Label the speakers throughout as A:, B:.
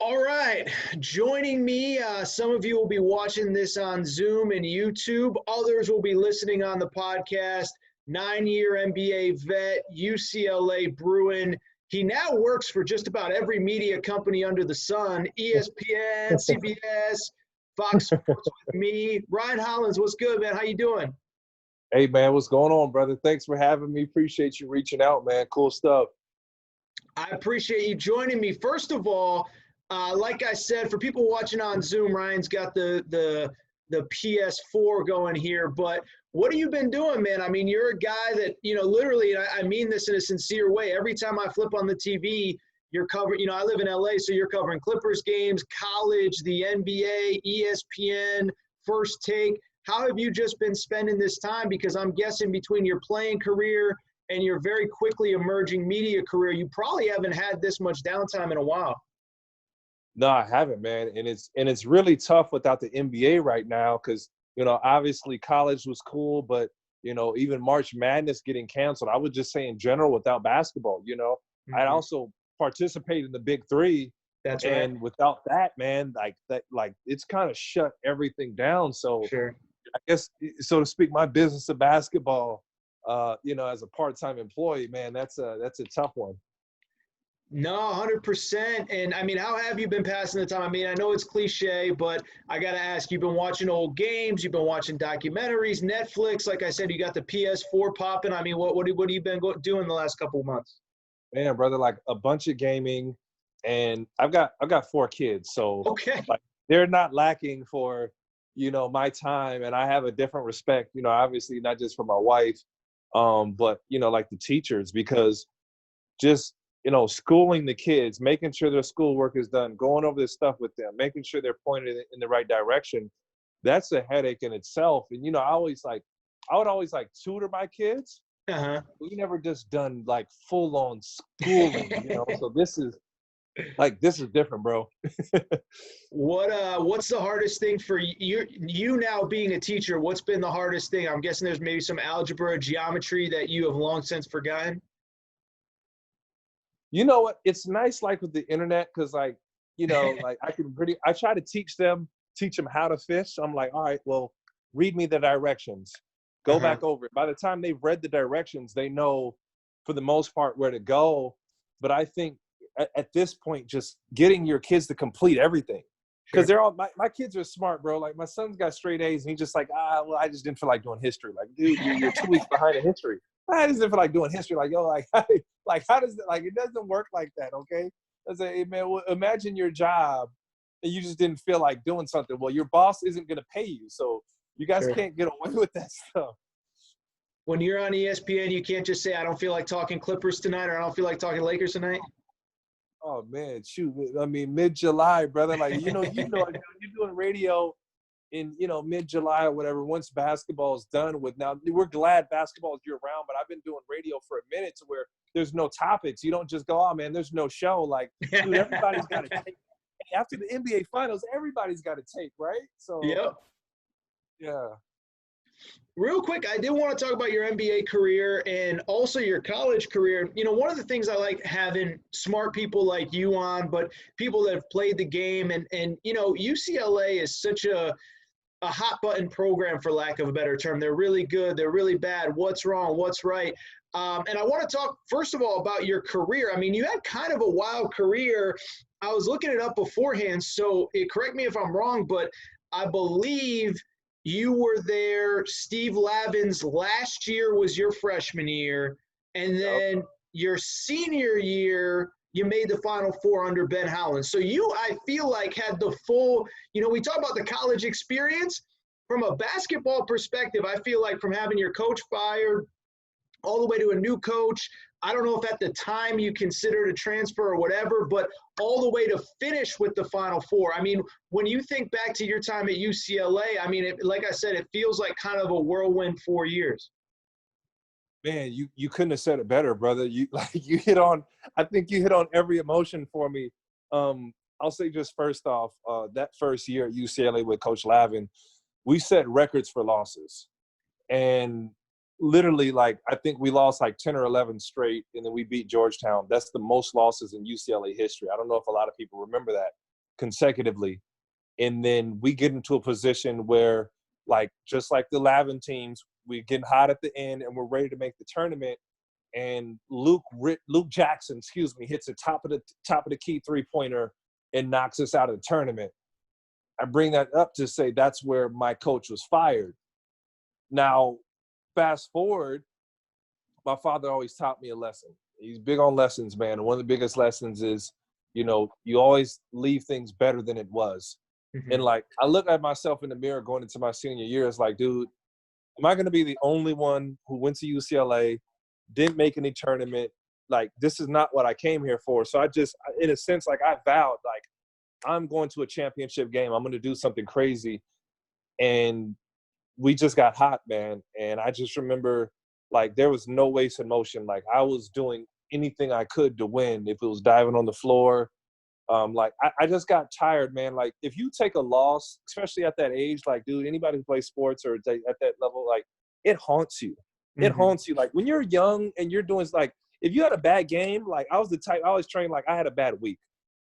A: All right, joining me, some of you will be watching this on Zoom and YouTube. Others will be listening on the podcast. 9-year NBA vet, UCLA Bruin. He now works for just about every media company under the sun, ESPN, CBS, Fox Sports with me. Ryan Hollins, what's good, man? How you doing?
B: Hey, man, what's going on, brother? Thanks for having me. Appreciate you reaching out, man. Cool stuff.
A: I appreciate you joining me. First of all, like I said, for people watching on Zoom, Ryan's got the PS4 going here. But what have you been doing, man? I mean, you're a guy that, literally, and I mean this in a sincere way. Every time I flip on the TV, you're covering, I live in LA, so you're covering Clippers games, college, the NBA, ESPN, First Take. How have you just been spending this time? Because I'm guessing between your playing career and your very quickly emerging media career, you probably haven't had this much downtime in a while.
B: No, I haven't, man. And it's really tough without the NBA right now because, obviously college was cool, but, even March Madness getting canceled. I would just say in general without basketball, I'd also participate in the Big Three.
A: That's right.
B: And without that, man, it's kind of shut everything down. So
A: Sure.
B: I guess, so to speak, my business of basketball, as a part-time employee, man, that's a tough one.
A: No, 100%. And I mean, how have you been passing the time? I mean, I know it's cliche, but I got to ask, you've been watching old games, you've been watching documentaries, Netflix. Like I said, you got the PS4 popping. I mean, what have you been doing the last couple of months?
B: Man, brother, like a bunch of gaming, and I've got 4 kids, so
A: Okay.
B: like they're not lacking for, my time, and I have a different respect, obviously not just for my wife, but like the teachers, because just schooling the kids, making sure their schoolwork is done, going over this stuff with them, making sure they're pointed in the right direction. That's a headache in itself. And I would always tutor my kids.
A: Uh-huh.
B: We never just done like full on schooling, So this is different, bro.
A: What's the hardest thing for you now being a teacher? What's been the hardest thing? I'm guessing there's maybe some algebra, geometry that you have long since forgotten.
B: You know what? It's nice, like with the internet, because I try to teach them how to fish. I'm like, all right, well, read me the directions. Go back over it. By the time they've read the directions, they know for the most part where to go. But I think at this point, just getting your kids to complete everything. Because they're all my kids are smart, bro. Like my son's got straight A's, and he's just like, well, I just didn't feel like doing history. Like, dude, you're 2 weeks behind in history. I just didn't feel like doing history. Like, yo, how does it, it doesn't work like that, okay? I say, hey, man, well, imagine your job, and you just didn't feel like doing something. Well, your boss isn't going to pay you, so you guys can't get away with that stuff.
A: When you're on ESPN, you can't just say, I don't feel like talking Clippers tonight, or I don't feel like talking Lakers tonight.
B: Oh man, shoot! I mean, mid-July, brother. Like you're doing radio in mid-July or whatever. Once basketball is done with, now we're glad basketball is year-round, but I've been doing radio for a minute to where there's no topics. You don't just go, oh man, there's no show. Like, dude, everybody's got to take. After the NBA Finals, everybody's got to take, right? So yeah.
A: Real quick, I did want to talk about your NBA career and also your college career. One of the things I like having smart people like you on, but people that have played the game, and UCLA is such a hot button program, for lack of a better term. They're really good. They're really bad. What's wrong? What's right? And I want to talk, first of all, about your career. I mean, you had kind of a wild career. I was looking it up beforehand, so correct me if I'm wrong, but I believe – you were there. Steve Lavin's last year was your freshman year. And then your senior year, you made the Final Four under Ben Hollins. So you, I feel like, had the full, we talk about the college experience. From a basketball perspective, I feel like from having your coach fired all the way to a new coach, I don't know if at the time you considered a transfer or whatever, but all the way to finish with the Final Four. I mean, when you think back to your time at UCLA, I mean, like I said, it feels like kind of a whirlwind 4 years.
B: Man, you couldn't have said it better, brother. I think you hit on every emotion for me. I'll say just first off, that first year at UCLA with Coach Lavin, we set records for losses. And literally, I think we lost 10 or 11 straight, and then we beat Georgetown. That's the most losses in UCLA history. I don't know if a lot of people remember that. consecutively. And then we get into a position where, like, just like the Lavin teams, we're getting hot at the end and we're ready to make the tournament. And Luke Jackson, hits the top of the key 3-pointer and knocks us out of the tournament. I bring that up to say that's where my coach was fired. Now, fast forward, my father always taught me a lesson. He's big on lessons, man. And one of the biggest lessons is, you always leave things better than it was.
A: Mm-hmm.
B: And, like, I look at myself in the mirror going into my senior year. It's like, dude, am I going to be the only one who went to UCLA, didn't make any tournament? Like, this is not what I came here for. So I just, in a sense, like, I vowed, like, I'm going to a championship game. I'm going to do something crazy. And we just got hot, man. And I just remember, like, there was no wasted motion. Like, I was doing anything I could to win. If it was diving on the floor, I just got tired, man. Like, if you take a loss, especially at that age, like, dude, anybody who plays sports or at that level, like, it haunts you. It haunts you. Like, when you're young and you're doing, like, if you had a bad game, like, I was the type, I always trained, like, I had a bad week.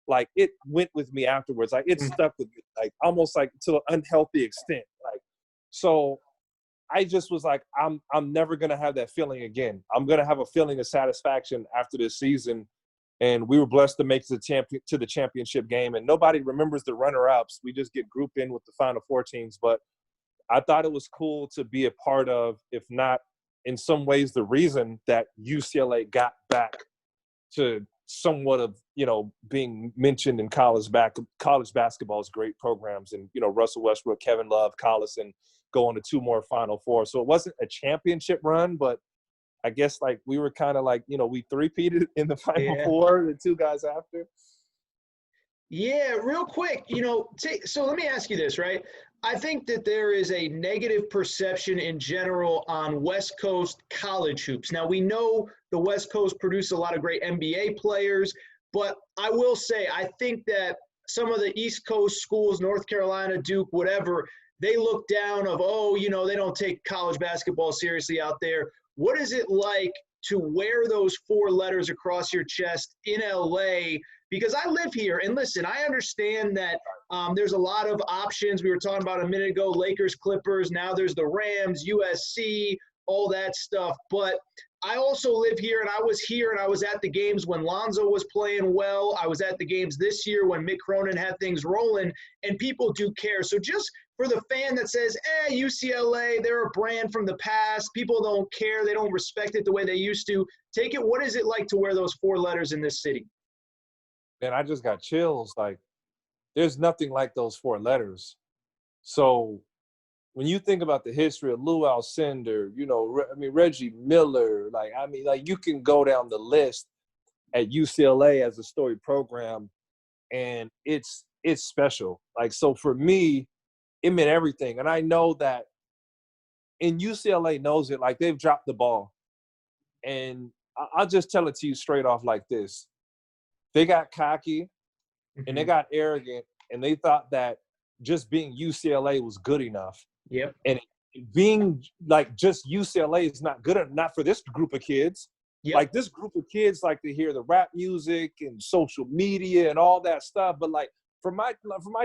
B: Like, it went with me afterwards. Like, it stuck with me, like, almost like to an unhealthy extent. Like, so I just was like, I'm never going to have that feeling again. I'm going to have a feeling of satisfaction after this season. And we were blessed to make it to the championship game. And nobody remembers the runner-ups. We just get grouped in with the Final Four teams. But I thought it was cool to be a part of, if not in some ways the reason that UCLA got back to somewhat of, being mentioned in college basketball's great programs. And, Russell Westbrook, Kevin Love, Collison go on to 2 more Final Four. So it wasn't a championship run, but I guess, like, we were kind of like, we three-peated in the Final Four, the 2 guys after.
A: Yeah, real quick, so let me ask you this, right? I think that there is a negative perception in general on West Coast college hoops. Now, we know the West Coast produce a lot of great NBA players, but I will say I think that some of the East Coast schools, North Carolina, Duke, whatever, they look down of, they don't take college basketball seriously out there. What is it like to wear those 4 letters across your chest in LA? Because I live here, and listen, I understand that there's a lot of options. We were talking about a minute ago, Lakers, Clippers. Now there's the Rams, USC, all that stuff. But I also live here, and I was here, and I was at the games when Lonzo was playing well. I was at the games this year when Mick Cronin had things rolling, and people do care. So just for the fan that says, UCLA, they're a brand from the past. People don't care. They don't respect it the way they used to. Take it. What is it like to wear those 4 letters in this city?
B: Man, I just got chills. Like, there's nothing like those 4 letters. So when you think about the history of Lou Alcindor, Reggie Miller, you can go down the list at UCLA as a storied program, and it's special. Like, so for me, it meant everything. And I know that UCLA knows it. Like, they've dropped the ball. And I'll just tell it to you straight off like this. They got cocky and they got arrogant, and they thought that just being UCLA was good enough.
A: Yep.
B: And being, like, just UCLA is not good enough, not for this group of kids.
A: Yep.
B: Like, this group of kids like to hear the rap music and social media and all that stuff. But, like, for my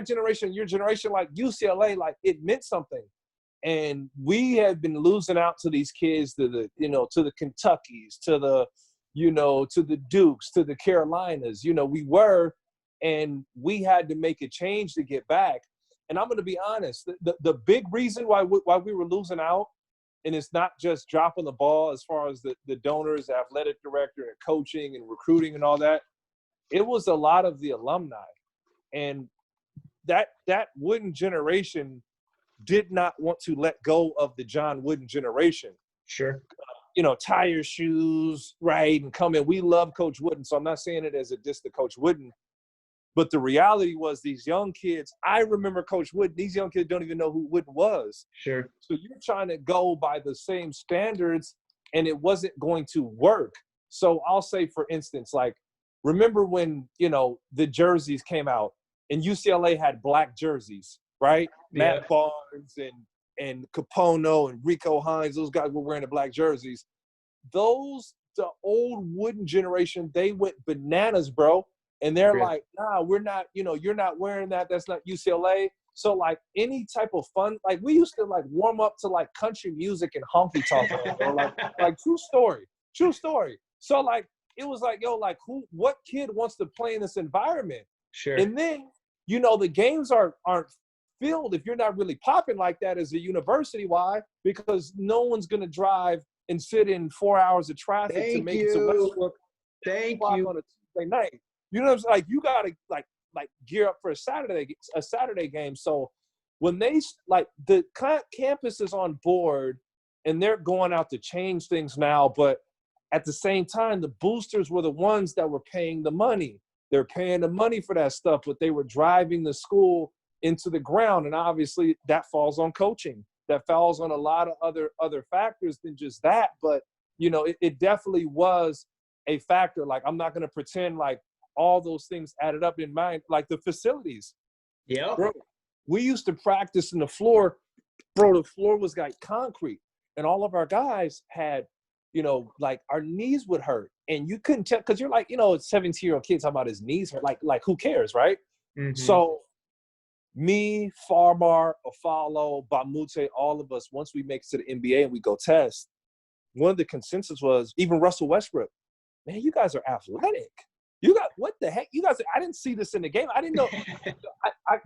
B: generation, your generation, like, UCLA, like, it meant something. And we had been losing out to these kids, to the Kentuckys, to the Dukes, to the Carolinas. We were, and we had to make a change to get back. And I'm going to be honest, the big reason why we were losing out, and it's not just dropping the ball as far as the donors, the athletic director, and coaching and recruiting and all that, it was a lot of the alumni. And that Wooden generation did not want to let go of the John Wooden generation.
A: Sure.
B: Tire shoes, right, and come in. We love Coach Wooden, so I'm not saying it as a diss to Coach Wooden. But the reality was, these young kids, I remember Coach Wooden, these young kids don't even know who Wooden was.
A: Sure.
B: So you're trying to go by the same standards, and it wasn't going to work. So I'll say, for instance, like, remember when, the jerseys came out, and UCLA had black jerseys, right?
A: Yeah.
B: Matt Barnes and Capono and Rico Hines, those guys were wearing the black jerseys. The old Wooden generation, they went bananas, bro. And they're
A: Really?
B: like, nah, we're not, you're not wearing that. That's not UCLA. So like any type of fun, like we used to like warm up to like country music and honky tonk, or like true story. So like, it was like, yo, like what kid wants to play in this environment?
A: Sure.
B: And then, the games aren't filled if you're not really popping like that as a university. Why? Because no one's going to drive and sit in 4 hours of traffic to make it to Westbrook.
A: Thank you.
B: On a Tuesday night. You know what I'm saying? Like, you got to like gear up for a Saturday game. So when they like the campus is on board and they're going out to change things now, but at the same time, the boosters were the ones that were paying the money. They're paying the money for that stuff, but they were driving the school into the ground. And obviously that falls on coaching. That falls on a lot of other factors than just that. But, it definitely was a factor. Like, I'm not going to pretend like all those things added up in mind, like the facilities.
A: Yeah.
B: Bro, we used to practice in the floor. Bro, the floor was like concrete. And all of our guys had, like our knees would hurt. And you couldn't tell, because you're like, 17-year-old kid talking about his knees hurt. Like who cares, right?
A: Mm-hmm.
B: So me, Farmar, Afalo, Bamute, all of us, once we make it to the NBA and we go test, one of the consensus was, even Russell Westbrook, man, you guys are athletic. You got, what the heck? You guys, I didn't see this in the game. I didn't know.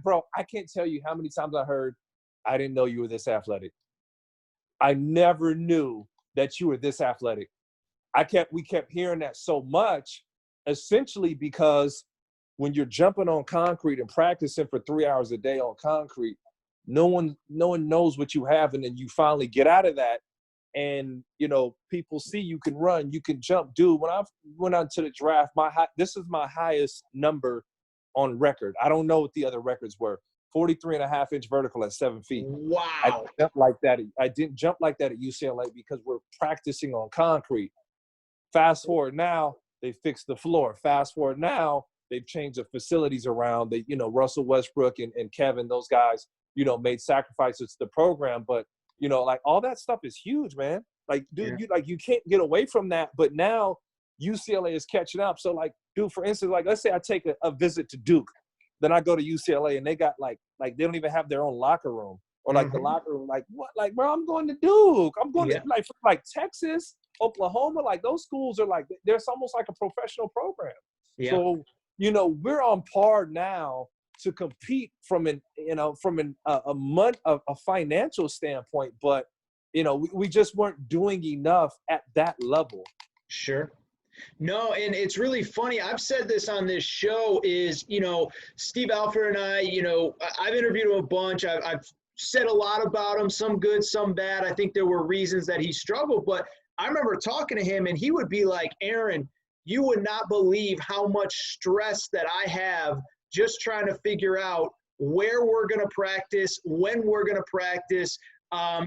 B: Bro, I can't tell you how many times I heard, I didn't know you were this athletic. I never knew that you were this athletic. We kept hearing that so much, essentially because when you're jumping on concrete and practicing for 3 hours a day on concrete, no one knows what you have. And then you finally get out of that. And, people see you can run, you can jump. Dude, when I went on to the draft, this is my highest number on record. I don't know what the other records were. 43.5-inch vertical at 7 feet.
A: Wow.
B: I didn't jump like that at UCLA because we're practicing on concrete. Fast forward now, they fixed the floor. Fast forward now, they've changed the facilities around. They, Russell Westbrook and Kevin, those guys, made sacrifices to the program. But, like all that stuff is huge, man. Like, dude, you can't get away from that. But now UCLA is catching up. So, like, dude, for instance, like, let's say I take a visit to Duke. Then I go to UCLA and they got like they don't even have their own locker room, or like the locker room. Like, what? Like, bro, I'm going to Duke. I'm going to like Texas, Oklahoma. Like, those schools are like, there's almost like a professional program. Yeah. So, we're on par now to compete from a financial standpoint, but we just weren't doing enough at that level.
A: Sure. No, and it's really funny. I've said this on this show is, Steve Alford and I, I've interviewed him a bunch. I've said a lot about him, some good, some bad. I think there were reasons that he struggled, but I remember talking to him and he would be like, Aaron, you would not believe how much stress that I have just trying to figure out where we're going to practice, when we're going to practice.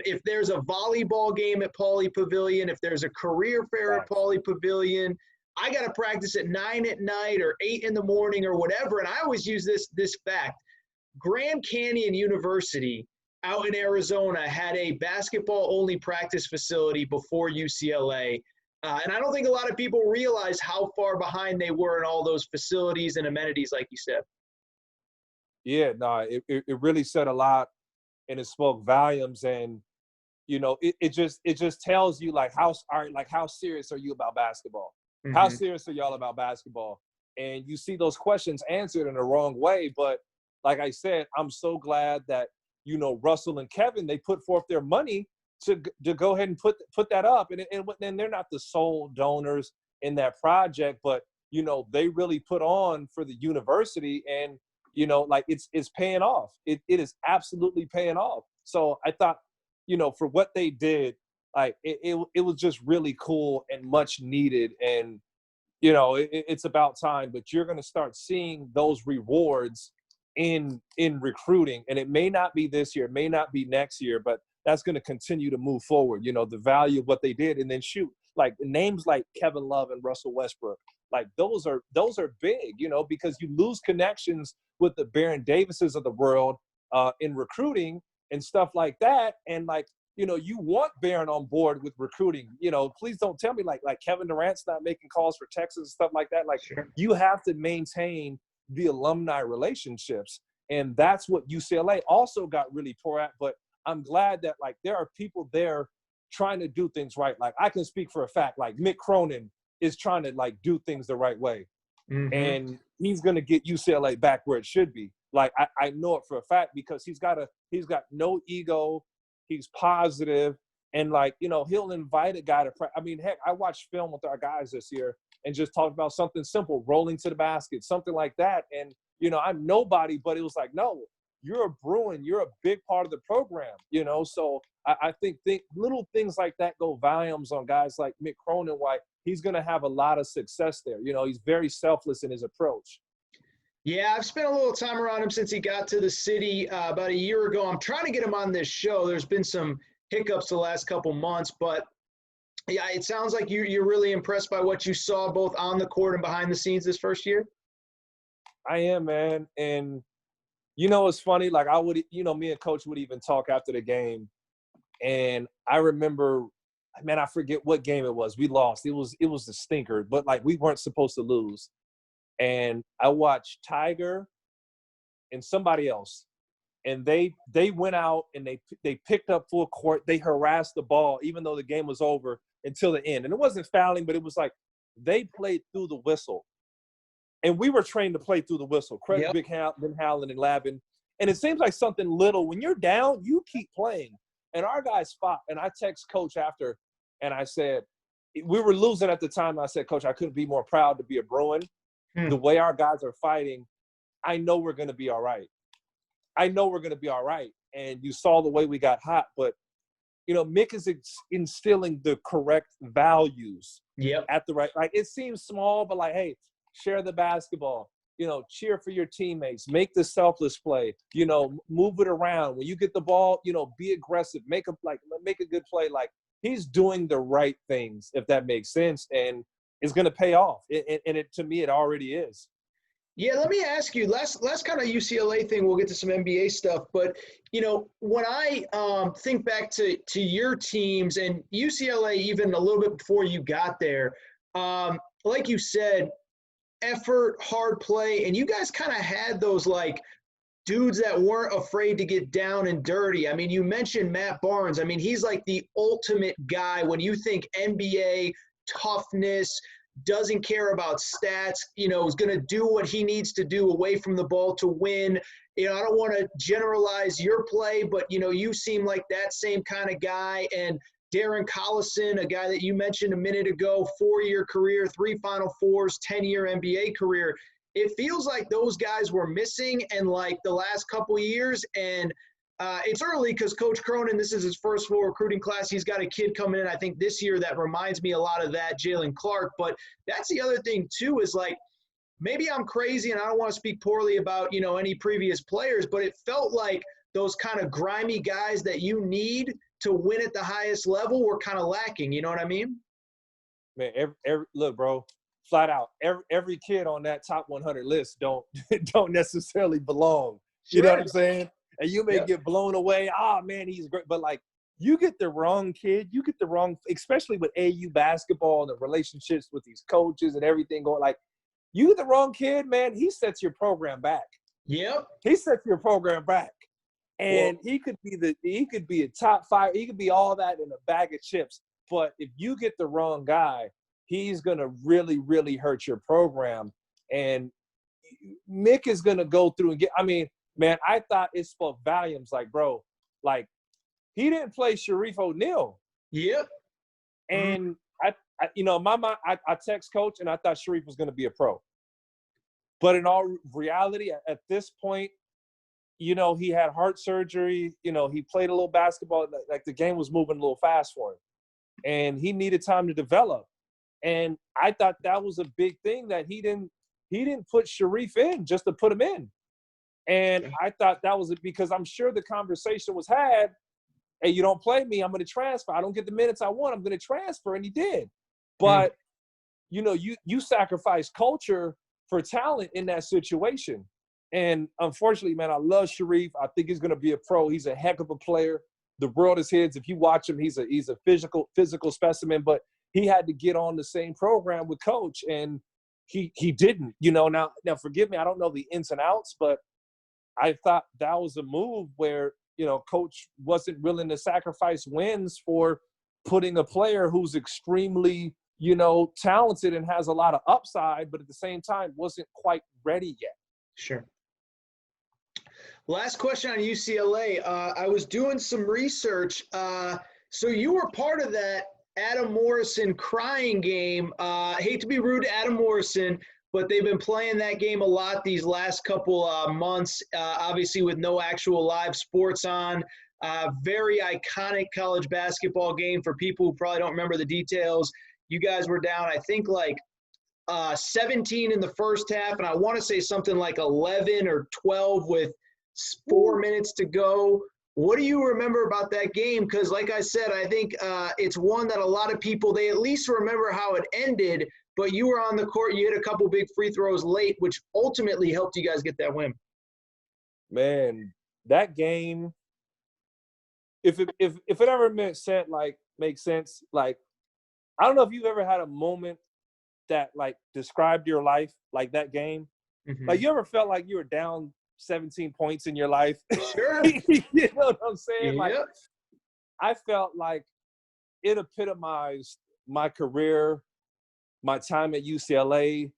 A: If there's a volleyball game at Pauley Pavilion, if there's a career fair at Pauley Pavilion, I got to practice at 9 at night or 8 in the morning or whatever. And I always use this fact. Grand Canyon University out in Arizona had a basketball-only practice facility before UCLA. And I don't think a lot of people realize how far behind they were in all those facilities and amenities, like you said.
B: Yeah, no, it really said a lot. And it spoke volumes, and it just tells you like how serious are you about basketball? Mm-hmm. How serious are y'all about basketball? And you see those questions answered in the wrong way. But like I said, I'm so glad that Russell and Kevin, they put forth their money to go ahead and put that up, and they're not the sole donors in that project, but they really put on for the university, and like it's paying off. It is absolutely paying off. So I thought, for what they did, like it was just really cool and much needed. And, it's about time, but you're going to start seeing those rewards in recruiting. And it may not be this year, it may not be next year, but that's going to continue to move forward. The value of what they did. And then like names like Kevin Love and Russell Westbrook, like those are big, because you lose connections with the Baron Davises of the world in recruiting and stuff like that. And like, you want Barron on board with recruiting. Please don't tell me like Kevin Durant's not making calls for Texas and stuff like that. Like,
A: Sure.
B: you have to maintain the alumni relationships. And that's what UCLA also got really poor at. But I'm glad that, like, there are people there trying to do things right. Like, I can speak for a fact, like, Mick Cronin is trying to, like, do things the right way.
A: Mm-hmm.
B: And he's going to get UCLA back where it should be. Like, I know it for a fact because he's got no ego. He's positive. And, like, he'll invite a guy to – I mean, heck, I watched film with our guys this year and just talked about something simple, rolling to the basket, something like that. And, I'm nobody, but it was like, no, you're a Bruin. You're a big part of the program, So I think little things like that go volumes on guys like Mick Cronin, why he's going to have a lot of success there. He's very selfless in his approach.
A: Yeah, I've spent a little time around him since he got to the city about a year ago. I'm trying to get him on this show. There's been some hiccups the last couple months, but yeah, it sounds like you're really impressed by what you saw both on the court and behind the scenes this first year.
B: I am, man. And, it's funny. Like, I would, me and Coach would even talk after the game. And I remember, man, I forget what game it was. We lost. It was the stinker, but, like, we weren't supposed to lose. And I watched Tiger and somebody else. And they went out and they picked up full court. They harassed the ball, even though the game was over, until the end. And it wasn't fouling, but it was like they played through the whistle. And we were trained to play through the whistle. Credit Big Ben Howland and Lavin. And it seems like something little. When you're down, you keep playing. And our guys fought. And I text Coach after, and I said, we were losing at the time. I said, Coach, I couldn't be more proud to be a Bruin. The way our guys are fighting, I know we're going to be all right. And you saw the way we got hot. But, Mick is instilling the correct values at the right – like, it seems small, but, like, hey, share the basketball, cheer for your teammates, make the selfless play, move it around. When you get the ball, be aggressive, make a good play. Like, he's doing the right things, if that makes sense, and it's going to pay off. To me, it already is.
A: Yeah, let me ask you, last kind of UCLA thing, we'll get to some NBA stuff, but, when I think back to your teams and UCLA, even a little bit before you got there, like you said, effort, hard play, and you guys kind of had those, like, dudes that weren't afraid to get down and dirty. I mean, you mentioned Matt Barnes. I mean, he's like the ultimate guy when you think NBA, toughness, doesn't care about stats, is going to do what he needs to do away from the ball to win. I don't want to generalize your play, but, you seem like that same kind of guy. And Darren Collison, a guy that you mentioned a minute ago, 4-year career, 3 Final Fours, 10-year NBA career. It feels like those guys were missing in, like, the last couple years. And it's early because Coach Cronin, this is his first full recruiting class. He's got a kid coming in, I think, this year that reminds me a lot of that, Jalen Clark. But that's the other thing, too, is, like, maybe I'm crazy and I don't want to speak poorly about, any previous players, but it felt like those kind of grimy guys that you need to win at the highest level were kind of lacking. You know what I mean?
B: Man, look, bro, flat out, every kid on that top 100 list don't necessarily belong. You know what I'm saying? And you may get blown away. Oh, man, he's great. But, like, you get the wrong kid. You get the wrong – especially with AU basketball and the relationships with these coaches and everything going. Like, you get the wrong kid, man, he sets your program back.
A: Yep.
B: He sets your program back. And he could be a top 5. He could be all that in a bag of chips. But if you get the wrong guy, he's going to really, really hurt your program. And Mick is going to go through and get – I mean, man, I thought it spoke volumes. Like, bro, like, he didn't play Sharif O'Neal.
A: Yep.
B: And, my mind, I text Coach, and I thought Sharif was going to be a pro. But in all reality, at this point, he had heart surgery. He played a little basketball. Like, the game was moving a little fast for him. And he needed time to develop. And I thought that was a big thing that he didn't put Sharif in just to put him in. And I thought that was because I'm sure the conversation was had, hey, you don't play me, I'm going to transfer. I don't get the minutes I want, I'm going to transfer. And he did. But, you sacrifice culture for talent in that situation. And unfortunately, man, I love Sharif. I think he's going to be a pro. He's a heck of a player. the world is his. If you watch him, he's a physical specimen, but he had to get on the same program with Coach, and he didn't. Now forgive me, I don't know the ins and outs, but I thought that was a move where, Coach wasn't willing to sacrifice wins for putting a player who's extremely, talented and has a lot of upside, but at the same time wasn't quite ready yet.
A: Sure. Last question on UCLA. I was doing some research. So you were part of that Adam Morrison crying game. I hate to be rude to Adam Morrison, but they've been playing that game a lot these last couple months, obviously with no actual live sports on. Very iconic college basketball game for people who probably don't remember the details. You guys were down, I think, 17 in the first half, and I want to say something like 11 or 12 with 4 minutes to go. What do you remember about that game? Because like I said, I think it's one that a lot of people, they at least remember how it ended, but you were on the court, you hit a couple big free throws late, which ultimately helped you guys get that win.
B: Man, that game, if it ever makes sense, I don't know if you've ever had a moment that described your life like that game. Mm-hmm. You ever felt like you were down 17 points in your life?
A: Sure.
B: You know what I'm saying?
A: Yeah.
B: I felt like it epitomized my career, my time at UCLA,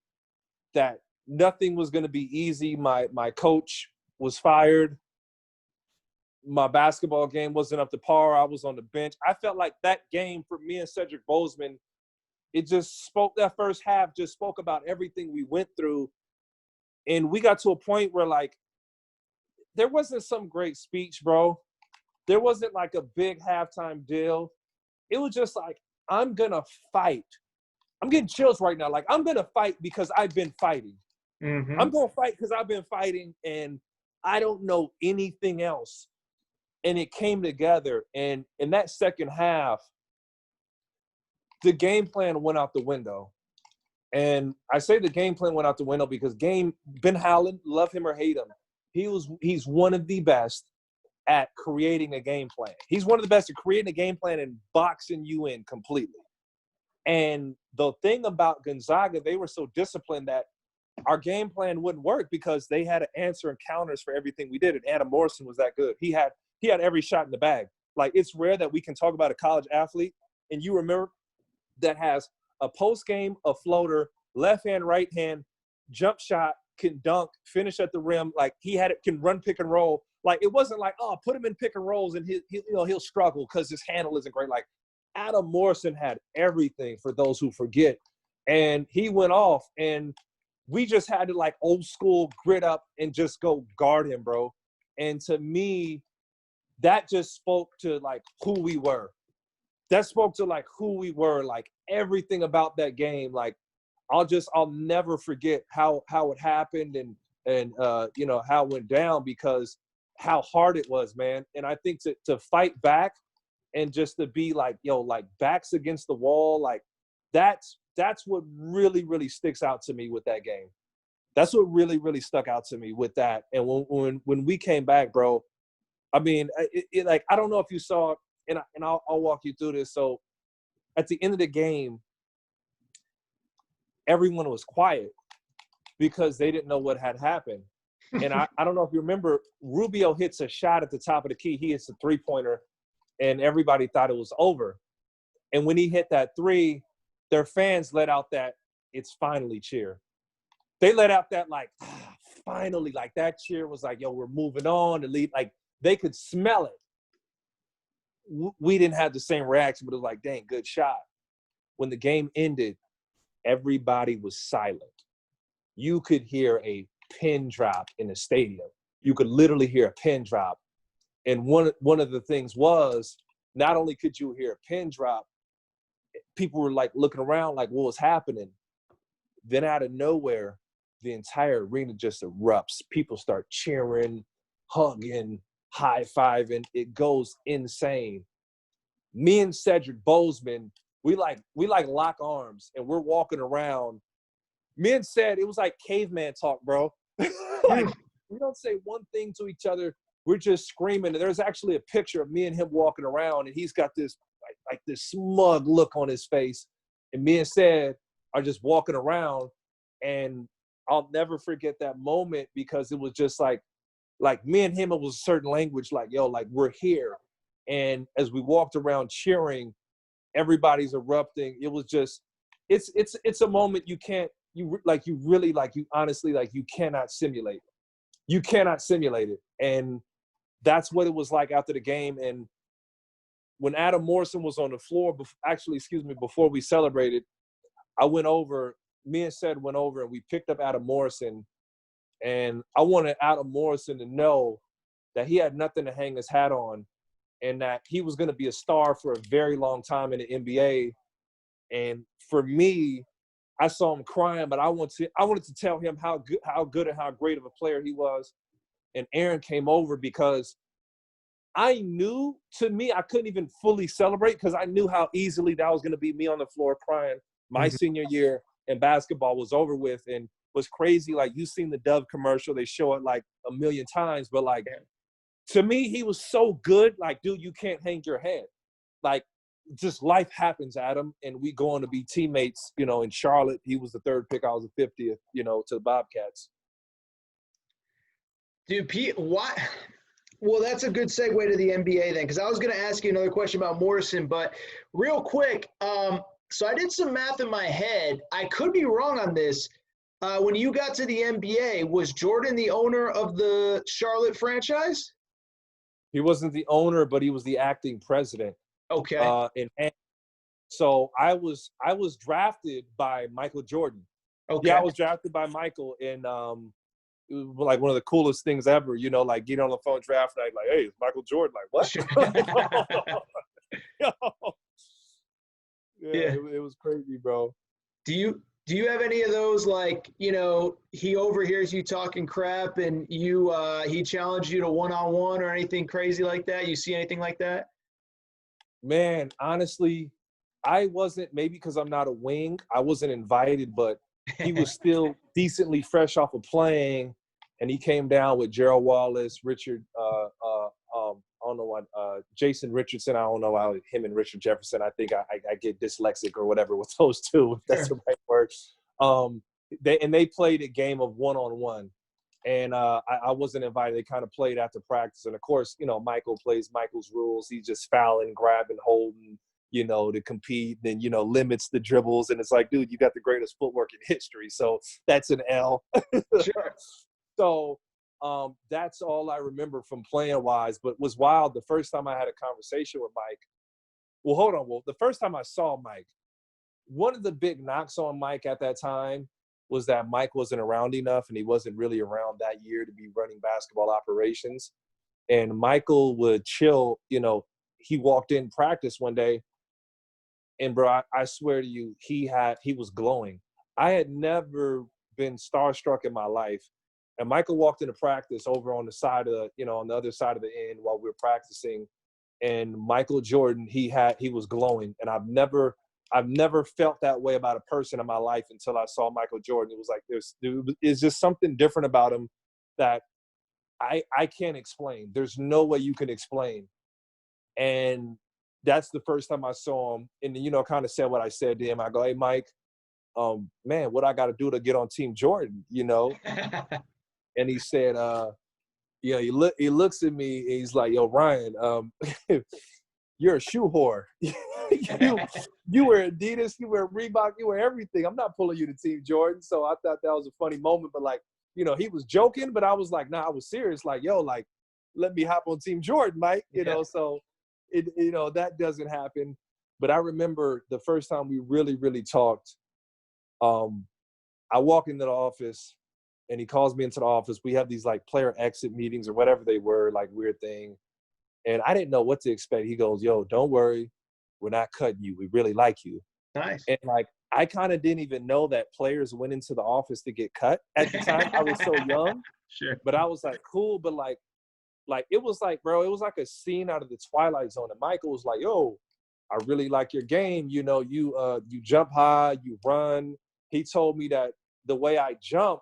B: that nothing was going to be easy. My coach was fired. My basketball game wasn't up to par. I was on the bench. I felt like that game for me and Cedric Bozeman, it just spoke, that first half just spoke about everything we went through. And we got to a point where there wasn't some great speech, bro. There wasn't a big halftime deal. It was just I'm going to fight. I'm getting chills right now. I'm going to fight because I've been fighting. Mm-hmm. I'm going to fight because I've been fighting, and I don't know anything else. And it came together. And in that second half, the game plan went out the window. And I say the game plan went out the window because Ben Howland, love him or hate him, he's one of the best at creating a game plan. He's one of the best at creating a game plan and boxing you in completely. And the thing about Gonzaga, they were so disciplined that our game plan wouldn't work because they had to answer and counters for everything we did. And Adam Morrison was that good. He had every shot in the bag. It's rare that we can talk about a college athlete and you remember that has a post game, a floater, left hand, right hand, jump shot, can dunk, finish at the rim. He can run pick and roll. It wasn't put him in pick and rolls and he'll struggle because his handle isn't great. Adam Morrison had everything, for those who forget, and he went off, and we just had to old school grit up and just go guard him, bro. And to me, that just spoke to who we were. That spoke to who we were, everything about that game. I'll never forget how it happened and how it went down because how hard it was, man. And I think to fight back and just to be backs against the wall, that's what really, really sticks out to me with that game. That's what really, really stuck out to me with that. And when we came back, bro, I mean, I don't know if you saw, and I'll walk you through this. So at the end of the game, everyone was quiet because they didn't know what had happened. And I don't know if you remember, Rubio hits a shot at the top of the key. He hits a three-pointer, and everybody thought it was over. And when he hit that three, their fans let out that "it's finally" cheer. They let out that finally, that cheer was yo, we're moving on. And they could smell it. We didn't have the same reaction, but it was dang, good shot. When the game ended, everybody was silent. You could hear a pin drop in the stadium. You could literally hear a pin drop. And one of the things was, not only could you hear a pin drop, people were looking around what was happening. Then out of nowhere, the entire arena just erupts. People start cheering, hugging, high-fiving. It goes insane. Me and Cedric Bozeman, we lock arms and we're walking around. Me and Ced, it was caveman talk, bro. We don't say one thing to each other. we're just screaming. And there's actually a picture of me and him walking around, and he's got this like this smug look on his face. And me and Said are just walking around, and I'll never forget that moment because it was just like me and him, it was a certain language, like, yo, like we're here. And as we walked around cheering, everybody's erupting. It was just, it's a moment you honestly, like you cannot simulate. You cannot simulate it. And that's what it was like after the game. And when Adam Morrison was on the floor, before we celebrated, me and Sed went over and we picked up Adam Morrison. And I wanted Adam Morrison to know that he had nothing to hang his hat on and that he was going to be a star for a very long time in the NBA. And for me, I saw him crying, but I wanted to tell him how good and how great of a player he was. And Aaron came over because I knew, to me, I couldn't even fully celebrate because I knew how easily that was going to be me on the floor crying. My senior year in basketball was over with, and was crazy. Like, you've seen the Dove commercial. They show it like a million times. But, like, to me, he was so good. Like, dude, you can't hang your head. Like, just life happens, Adam. And we go on to be teammates, in Charlotte. He was the 3rd pick. I was the 50th, to the Bobcats.
A: Dude, Pete, why? Well, that's a good segue to the NBA then, because I was going to ask you another question about Morrison. But real quick, so I did some math in my head. I could be wrong on this. When you got to the NBA, was Jordan the owner of the Charlotte franchise?
B: He wasn't the owner, but he was the acting president.
A: Okay.
B: So I was drafted by Michael Jordan.
A: Okay.
B: Yeah, I was drafted by Michael, and it was like one of the coolest things ever. Like getting on the phone draft night, like, hey, it's Michael Jordan. Like, what? Yeah. It was crazy, bro.
A: Do you have any of those, like, he overhears you talking crap and he challenged you to one-on-one or anything crazy like that? You see anything like that?
B: Man, honestly, I wasn't, maybe because I'm not a wing, I wasn't invited, but he was still decently fresh off of playing, and he came down with Gerald Wallace, Richard, I don't know what, Jason Richardson. I don't know how him and Richard Jefferson. I think I get dyslexic or whatever with those two, if that's the right word. They played a game of one-on-one, and I wasn't invited. They kind of played after practice, and of course, Michael plays Michael's rules. He's just fouling, grabbing, holding, to compete, then limits the dribbles, and it's like, dude, you got the greatest footwork in history, so that's an L.
A: Sure.
B: So. That's all I remember from playing wise, but was wild. The first time I had a conversation with Mike, the first time I saw Mike, one of the big knocks on Mike at that time was that Mike wasn't around enough, and he wasn't really around that year to be running basketball operations. And Michael would chill, he walked in practice one day, and bro, I swear to you, he was glowing. I had never been starstruck in my life. And Michael walked into practice over on the side of, on the other side of the end while we were practicing. And Michael Jordan, he was glowing. And I've never felt that way about a person in my life until I saw Michael Jordan. It was like, there's just something different about him that I can't explain. There's no way you can explain. And that's the first time I saw him. And, kind of said what I said to him. I go, hey, Mike, man, what I got to do to get on Team Jordan, And he said, he looks at me and he's like, yo, Ryan, you're a shoe whore. you wear Adidas, you wear Reebok, you wear everything. I'm not pulling you to Team Jordan. So I thought that was a funny moment. But, like, he was joking, but I was like, nah, I was serious. Like, yo, like, let me hop on Team Jordan, Mike. So that doesn't happen. But I remember the first time we really, really talked, I walk into the office, and he calls me into the office. We have these, like, player exit meetings or whatever they were, like, weird thing. And I didn't know what to expect. He goes, yo, don't worry. We're not cutting you. We really like you.
A: Nice.
B: And, like, I kind of didn't even know that players went into the office to get cut at the time. I was so young.
A: Sure.
B: But I was like, cool. But, like, it was like, bro, it was like a scene out of the Twilight Zone. And Michael was like, yo, I really like your game. You jump high, you run. He told me that the way I jump,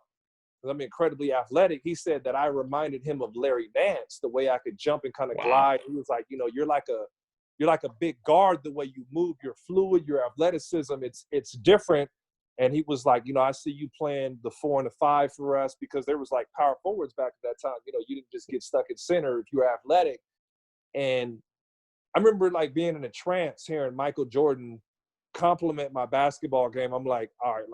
B: because I'm incredibly athletic, he said that I reminded him of Larry Nance, the way I could jump and kind of glide. He was like, you know, you're like a big guard, the way you move, you're fluid, your athleticism, it's different. And he was like, you know, I see you playing the 4 and the 5 for us, because there was like power forwards back at that time. You know, you didn't just get stuck at center if you were athletic. And I remember like being in a trance hearing Michael Jordan compliment my basketball game. I'm like, all right,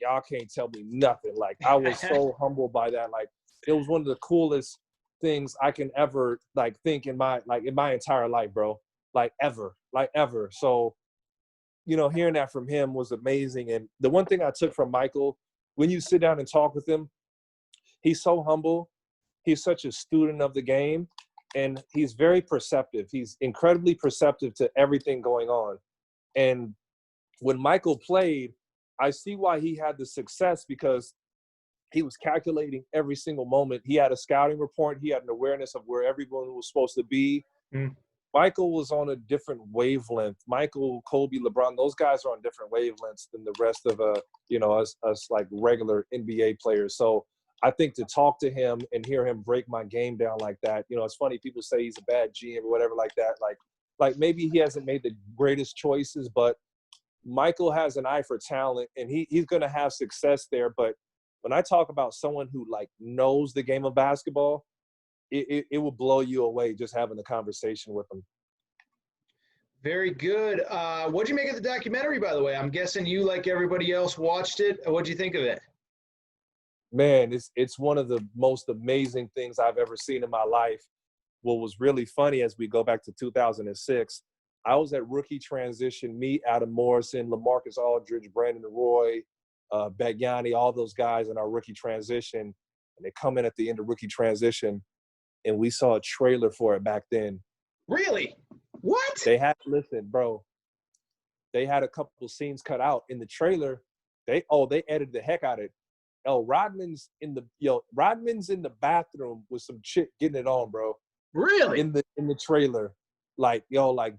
B: y'all can't tell me nothing. Like, I was so humbled by that. Like, it was one of the coolest things I can ever like think in my entire life, bro. Like ever. So, you know, hearing that from him was amazing. And the one thing I took from Michael, when you sit down and talk with him, he's so humble. He's such a student of the game, and he's very perceptive. He's incredibly perceptive to everything going on. And when Michael played, I see why he had the success, because he was calculating every single moment. He had a scouting report. He had an awareness of where everyone was supposed to be. Michael was on a different wavelength. Michael, Kobe, LeBron, those guys are on different wavelengths than the rest of us like regular NBA players. So I think to talk to him and hear him break my game down like that, you know, it's funny, people say he's a bad GM or whatever like that. Like maybe he hasn't made the greatest choices, but Michael has an eye for talent, and he's going to have success there. But when I talk about someone who like knows the game of basketball, it will blow you away just having a conversation with him.
A: Very good. What'd you make of the documentary, by the way? I'm guessing you, like everybody else, watched it. What'd you think of it?
B: Man, it's one of the most amazing things I've ever seen in my life. What was really funny, as we go back to 2006, I was at rookie transition, me, Adam Morrison, LaMarcus Aldridge, Brandon Roy, Begiani, all those guys in our rookie transition. And they come in at the end of rookie transition, and we saw a trailer for it back then.
A: Really? What?
B: They had, listen, bro, they had a couple scenes cut out in the trailer. They edited the heck out of it. Rodman's in the bathroom with some chick getting it on, bro.
A: Really?
B: In the trailer. Like,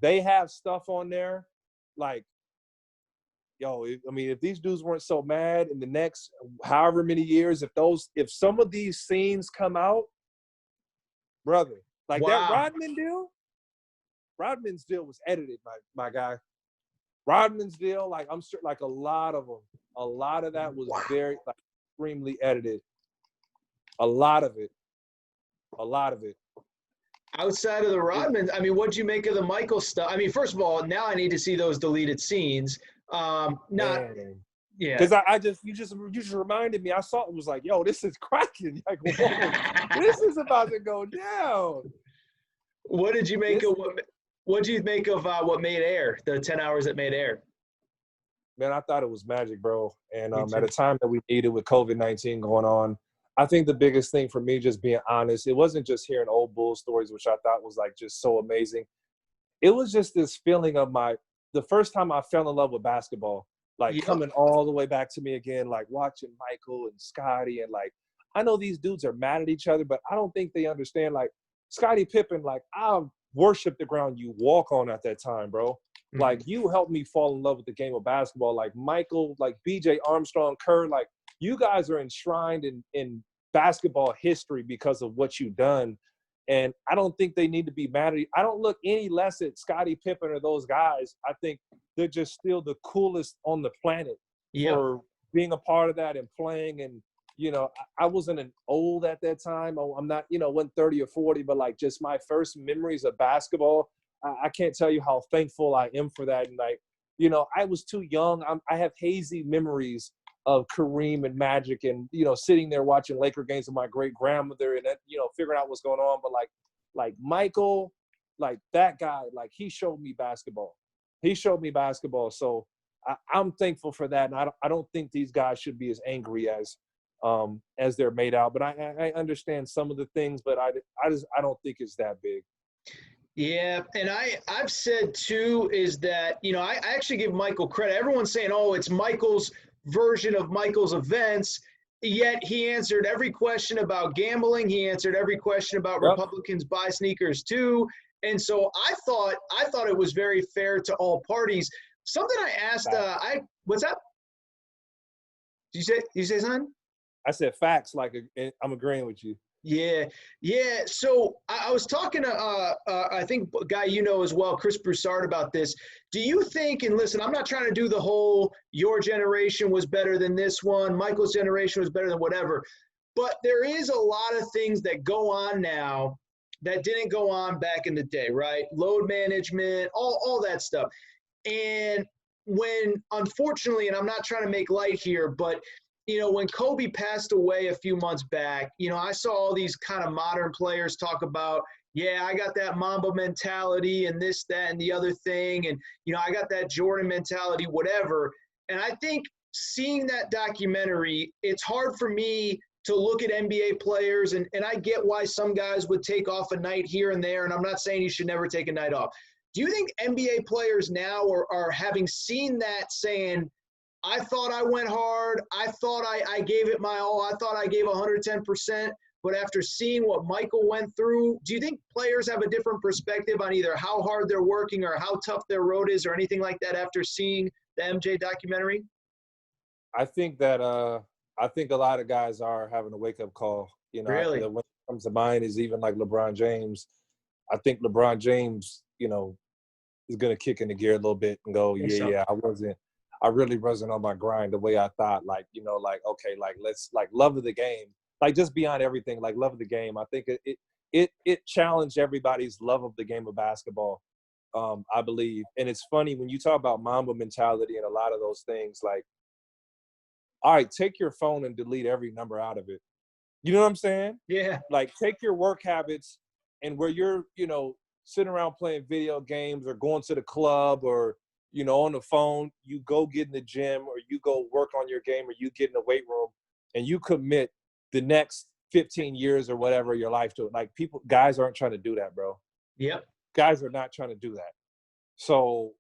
B: they have stuff on there. Like, if these dudes weren't so mad in the next however many years, if some of these scenes come out, brother, like that Rodman's deal was edited, my guy. Rodman's deal, like, I'm sure, like a lot of that was very, like, extremely edited. A lot of it.
A: Outside of the Rodman, I mean, what'd you make of the Michael stuff? I mean, first of all, now I need to see those deleted scenes. Yeah.
B: Because you just reminded me. I saw it, was like, yo, this is cracking. Like, whoa, this is about to go down.
A: What did you make of what made air? The 10 hours that made air.
B: Man, I thought it was magic, bro. And at a time that we needed with COVID-19 going on, I think the biggest thing for me, just being honest, it wasn't just hearing old Bull stories, which I thought was like just so amazing. It was just this feeling of the first time I fell in love with basketball, like coming all the way back to me again, like watching Michael and Scottie, and like, I know these dudes are mad at each other, but I don't think they understand, like, Scottie Pippen, like, I worship the ground you walk on at that time, bro. Mm-hmm. Like, you helped me fall in love with the game of basketball. Like Michael, like BJ Armstrong, Kerr, like, you guys are enshrined in basketball history because of what you've done. And I don't think they need to be mad at you. I don't look any less at Scottie Pippen or those guys. I think they're just still the coolest on the planet for being a part of that and playing. And, I wasn't an old at that time. I'm not, 130 or 40, but like just my first memories of basketball, I can't tell you how thankful I am for that. And like, I was too young. I have hazy memories of Kareem and Magic and, sitting there watching Laker games with my great grandmother and, figuring out what's going on. But like Michael, like that guy, like he showed me basketball. So I'm thankful for that. And I don't think these guys should be as angry as they're made out. But I understand some of the things, but I don't think it's that big.
A: Yeah, and I've said too is that, I actually give Michael credit. Everyone's saying, oh, it's Michael's version of Michael's events, yet he answered every question about gambling. He answered every question about Republicans buy sneakers too. And so I thought it was very fair to all parties. Something I asked, what's that? Did you say something?
B: I said facts. Like I'm agreeing with you.
A: Yeah, yeah. So I was talking to, I think a guy you know as well, Chris Broussard, about this. Do you think, and listen, I'm not trying to do the whole your generation was better than this one, Michael's generation was better than whatever, but there is a lot of things that go on now that didn't go on back in the day, right? Load management, all that stuff. And when, unfortunately, and I'm not trying to make light here, but when Kobe passed away a few months back, I saw all these kind of modern players talk about, yeah, I got that Mamba mentality and this, that, and the other thing. And, I got that Jordan mentality, whatever. And I think seeing that documentary, it's hard for me to look at NBA players. And I get why some guys would take off a night here and there. And I'm not saying you should never take a night off. Do you think NBA players now are having seen that saying, I thought I went hard. I thought I gave it my all. I thought I gave 110%. But after seeing what Michael went through, do you think players have a different perspective on either how hard they're working or how tough their road is or anything like that after seeing the MJ documentary?
B: I think that I think a lot of guys are having a wake-up call.
A: Really?
B: What comes to mind is even like LeBron James. I think LeBron James, is going to kick into gear a little bit and go, I really wasn't on my grind the way I thought, okay, let's love of the game, just beyond everything, love of the game. I think it challenged everybody's love of the game of basketball, I believe. And it's funny when you talk about Mamba mentality and a lot of those things, all right, take your phone and delete every number out of it. You know what I'm saying?
A: Yeah.
B: Take your work habits and where you're, sitting around playing video games or going to the club or, on the phone, you go get in the gym or you go work on your game or you get in the weight room and you commit the next 15 years or whatever your life to it. Guys aren't trying to do that, bro.
A: Yep.
B: Guys are not trying to do that. So,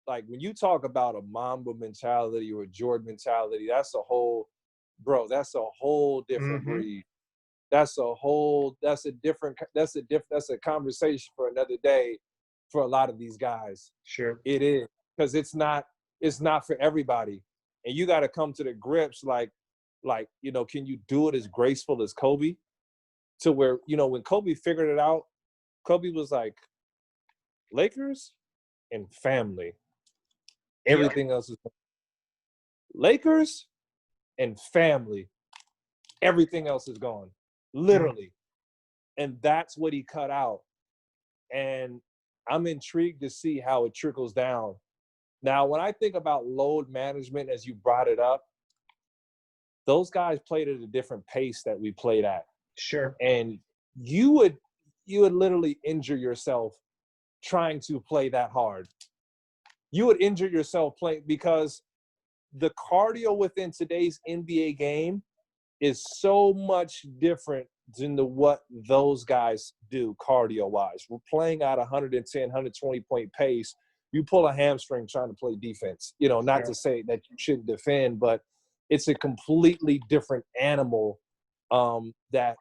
B: when you talk about a Mamba mentality or a Jordan mentality, that's a whole different breed. That's a conversation for another day for a lot of these guys.
A: Sure.
B: It is, because it's not for everybody. And you got to come to the grips can you do it as graceful as Kobe? To where, when Kobe figured it out, Kobe was like, Lakers and family. Everything else is Lakers and family. Everything else is gone. Literally. And that's what he cut out. And I'm intrigued to see how it trickles down. Now, when I think about load management, as you brought it up, those guys played at a different pace that we played at.
A: Sure.
B: And you would literally injure yourself trying to play that hard. You would injure yourself playing, because the cardio within today's NBA game is so much different than what those guys do cardio-wise. We're playing at 110, 120-point pace. You pull a hamstring trying to play defense. Not to say that you shouldn't defend, but it's a completely different animal that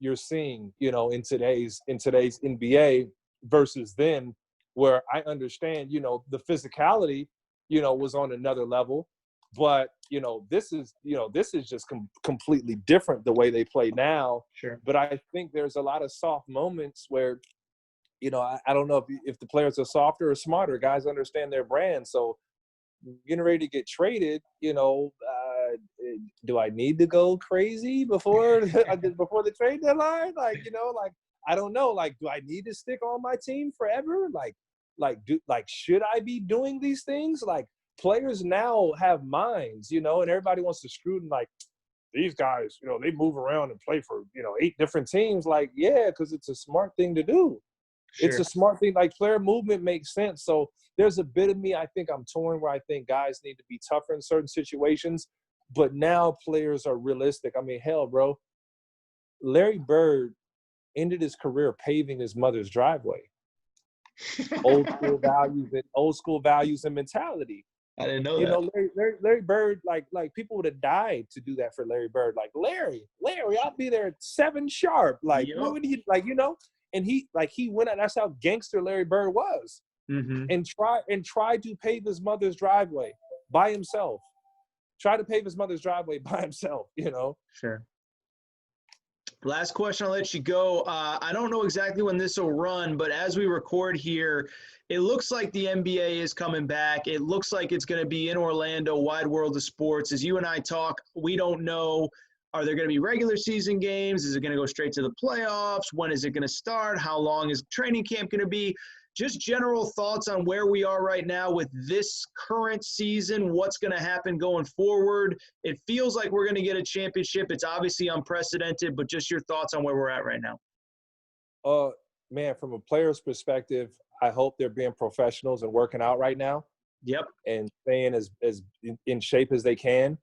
B: you're seeing, in today's NBA versus then, where I understand, the physicality, was on another level. But, this is just completely different the way they play now.
A: Sure.
B: But I think there's a lot of soft moments where, I don't know if the players are softer or smarter. Guys understand their brand. So getting ready to get traded, do I need to go crazy before the trade deadline? I don't know. Do I need to stick on my team forever? Should I be doing these things? Players now have minds, and everybody wants to scrutinize these guys, they move around and play for, 8 different teams. Yeah, because it's a smart thing to do. Sure. It's a smart thing. Player movement makes sense. So there's a bit of me, I think I'm torn, where I think guys need to be tougher in certain situations. But now players are realistic. I mean, hell, bro, Larry Bird ended his career paving his mother's driveway. Old school values and mentality.
A: I didn't know that.
B: Larry Bird, people would have died to do that for Larry Bird. Larry, I'll be there at 7 sharp. What would he And he went out. That's how gangster Larry Bird was. And tried to pave his mother's driveway by himself. try to pave his mother's driveway by himself, you know?
A: Sure. Last question, I'll let you go. I don't know exactly when this will run, but as we record here, it looks like the NBA is coming back. It looks like it's going to be in Orlando, Wide World of Sports. As you and I talk, we don't know, are there going to be regular season games? Is it going to go straight to the playoffs? When is it going to start? How long is training camp going to be? Just general thoughts on where we are right now with this current season, what's going to happen going forward. It feels like we're going to get a championship. It's obviously unprecedented, but just your thoughts on where we're at right now.
B: Man, from a player's perspective, I hope they're being professionals and working out right now.
A: Yep.
B: And staying as in shape as they can.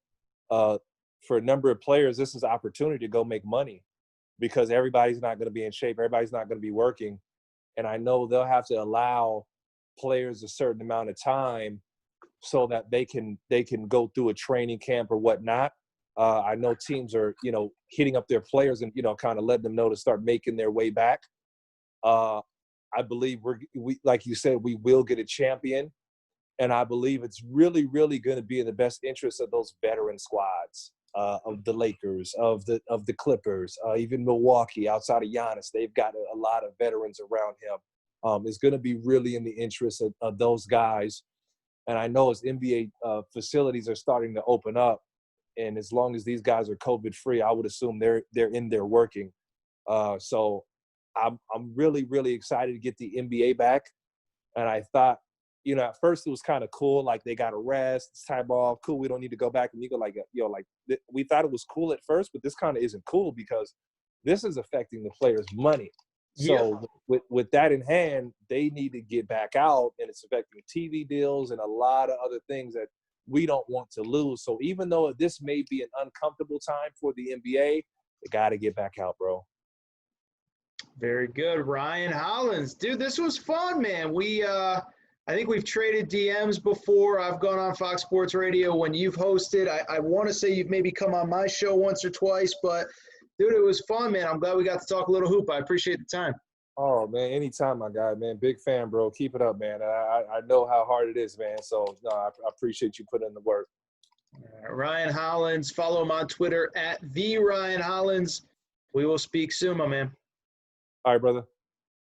B: For a number of players, this is an opportunity to go make money because everybody's not going to be in shape. Everybody's not going to be working. And I know they'll have to allow players a certain amount of time so that they can go through a training camp or whatnot. I know teams are, hitting up their players and, kind of letting them know to start making their way back. I believe we like you said, we will get a champion. And I believe it's really, really going to be in the best interest of those veteran squads, of the Lakers, of the Clippers, even Milwaukee. Outside of Giannis, they've got a lot of veterans around him. It's going to be really in the interest of those guys. And I know as NBA facilities are starting to open up, and as long as these guys are COVID-free, I would assume they're in there working. So I'm really, really excited to get the NBA back. And I thought, at first it was kind of cool, like they got a rest, it's time off, cool, we don't need to go back. And you go like, we thought it was cool at first, but this kind of isn't cool because this is affecting the players' money. So with that in hand, they need to get back out, and it's affecting TV deals and a lot of other things that we don't want to lose. So even though this may be an uncomfortable time for the NBA, they got to get back out, bro.
A: Very good. Ryan Hollins. Dude, this was fun, man. I think we've traded DMs before. I've gone on Fox Sports Radio when you've hosted. I want to say you've maybe come on my show once or twice, but dude, it was fun, man. I'm glad we got to talk a little hoop. I appreciate the time.
B: Oh, man, anytime, my guy, man. Big fan, bro. Keep it up, man. I know how hard it is, man. So, no, I appreciate you putting in the work.
A: Ryan Hollins. Follow him on Twitter @TheRyanHollins. We will speak soon, my man.
B: All right, brother.